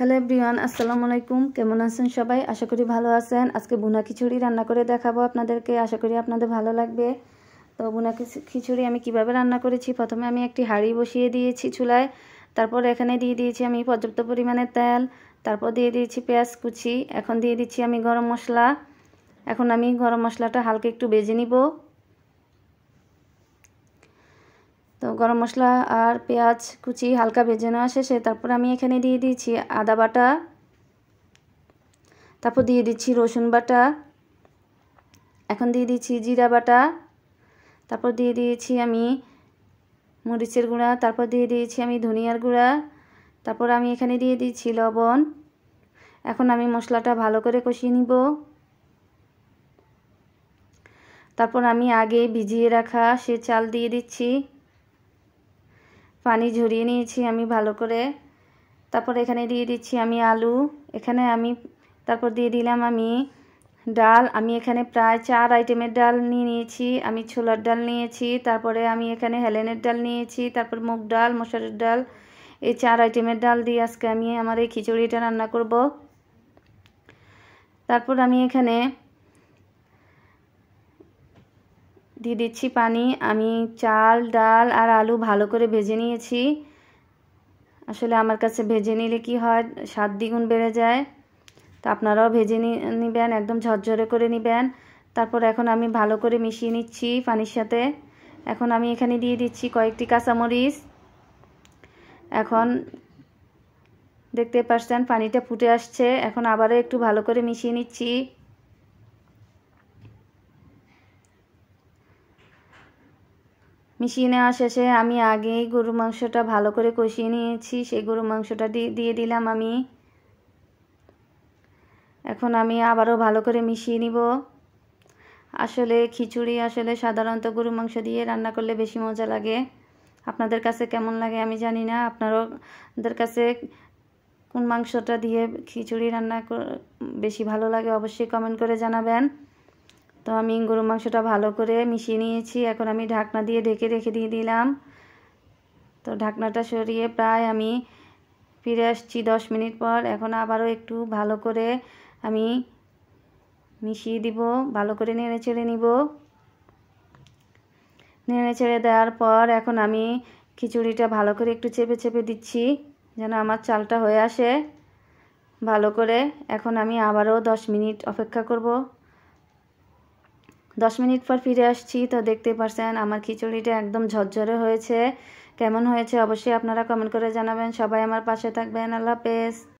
Hello everyone, আসসালামু আলাইকুম। কেমন আছেন সবাই? আশা করি ভালো আছেন। আজকে ভুনা খিচুড়ি রান্না করে দেখাবো আপনাদেরকে। আশা করি আপনাদের ভালো লাগবে। তো ভুনা খিচুড়ি আমি কিভাবে রান্না করেছি, প্রথমে আমি একটি হাঁড়ি বসিয়ে দিয়েছি চুলায়। তারপর এখানে দিয়ে দিয়েছি আমি পর্যাপ্ত পরিমাণে তেল। তারপর দিয়ে দিয়েছি পেঁয়াজ কুচি। এখন দিয়ে দিচ্ছি আমি গরম মশলা। এখন আমি গরম মশলাটা হালকা একটু ভেজে নিব। তো গরম মশলা আর পেঁয়াজ কুচি হালকা ভেজে নেওয়া শেষে তারপর আমি এখানে দিয়ে দিয়েছি আদা বাটা, তারপর দিয়ে দিচ্ছি রসুন বাটা, এখন দিয়ে দিচ্ছি জিরা বাটা, তারপর দিয়ে দিয়েছি আমি মরিচের গুঁড়া, তারপর দিয়ে দিয়েছি আমি ধনিয়ার গুঁড়া, তারপর আমি এখানে দিয়ে দিচ্ছি লবণ। এখন আমি মশলাটা ভালো করে কষিয়ে নিব। তারপর আমি আগে ভিজিয়ে রাখা সে চাল দিয়ে দিচ্ছি। পানি ঝরিয়ে নিয়েছি আমি ভালো করে। তারপর এখানে দিয়ে দিচ্ছি আমি আলু। এখানে আমি তারপর দিয়ে দিলাম আমি ডাল। আমি এখানে প্রায় 4 আইটেমের ডাল নিয়েছি। আমি ছোলার ডাল নিয়েছি, তারপরে আমি এখানে হেলেনের ডাল নিয়েছি, তারপর মুগ ডাল, মসুরের ডাল। এই 4 আইটেমের ডাল দিয়ে আজকে আমি আমার এই খিচুড়িটা রান্না করব। তারপর আমি এখানে দিয়ে দিচ্ছি পানি। আমি চাল, ডাল আর আলু ভালো করে ভেজে নিয়েছি। আসলে আমার কাছে ভেজে নিলে কি হয়, স্বাদ দ্বিগুণ বেড়ে যায়। তো আপনারাও ভেজে নেবেন, একদম ঝরঝরে করে নেবেন। তারপর এখন আমি ভালো করে মিশিয়ে নিচ্ছি পানির সাথে। এখন আমি এখানে দিয়ে দিচ্ছি কয়েকটি কাঁচামরিচ। এখন দেখতে পাচ্ছেন পানিটা ফুটে আসছে। এখন আবারও একটু ভালো করে মিশিয়ে নিচ্ছি। মিশিয়ে নেওয়া শেষে আমি আগেই গরুর মাংসটা ভালো করে কষিয়ে নিয়েছি, সেই গরুর মাংসটা দিয়ে দিলাম আমি। এখন আমি আবারও ভালো করে মিশিয়ে নিব। আসলে খিচুড়ি সাধারণত গরুর মাংস দিয়ে রান্না করলে বেশি মজা লাগে। আপনাদের কাছে কেমন লাগে আমি জানি না। আপনাদের কাছে কোন মাংসটা দিয়ে খিচুড়ি রান্না বেশি ভালো লাগে অবশ্যই কমেন্ট করে জানাবেন। তো আমি গরুর মাংসটা ভালো করে মিশিয়ে নিয়েছি। এখন আমি ঢাকনা দিয়ে ঢেকে রেখে দিয়ে দিলাম। তো ঢাকনাটা সরিয়ে প্রায় আমি ফিরে আসছি 10 মিনিট পর। এখন আবারও একটু ভালো করে আমি মিশিয়ে দিব, ভালো করে নেড়ে চেড়ে নিব। নেড়ে চেড়ে দেওয়ার পর এখন আমি খিচুড়িটা ভালো করে একটু চেপে চেপে দিচ্ছি যেন আমার চালটা হয়ে আসে ভালো করে। এখন আমি আবারও 10 মিনিট অপেক্ষা করব। 10 মিনিট পর ফিরে আসছি। তো দেখতে পাচ্ছেন আমার খিচুড়িটা একদম ঝরঝরে হয়েছে। কেমন হয়েছে অবশ্যই আপনারা কমেন্ট করে জানাবেন। সবাই আমার পাশে থাকবেন। আল্লাহ হাফেজ।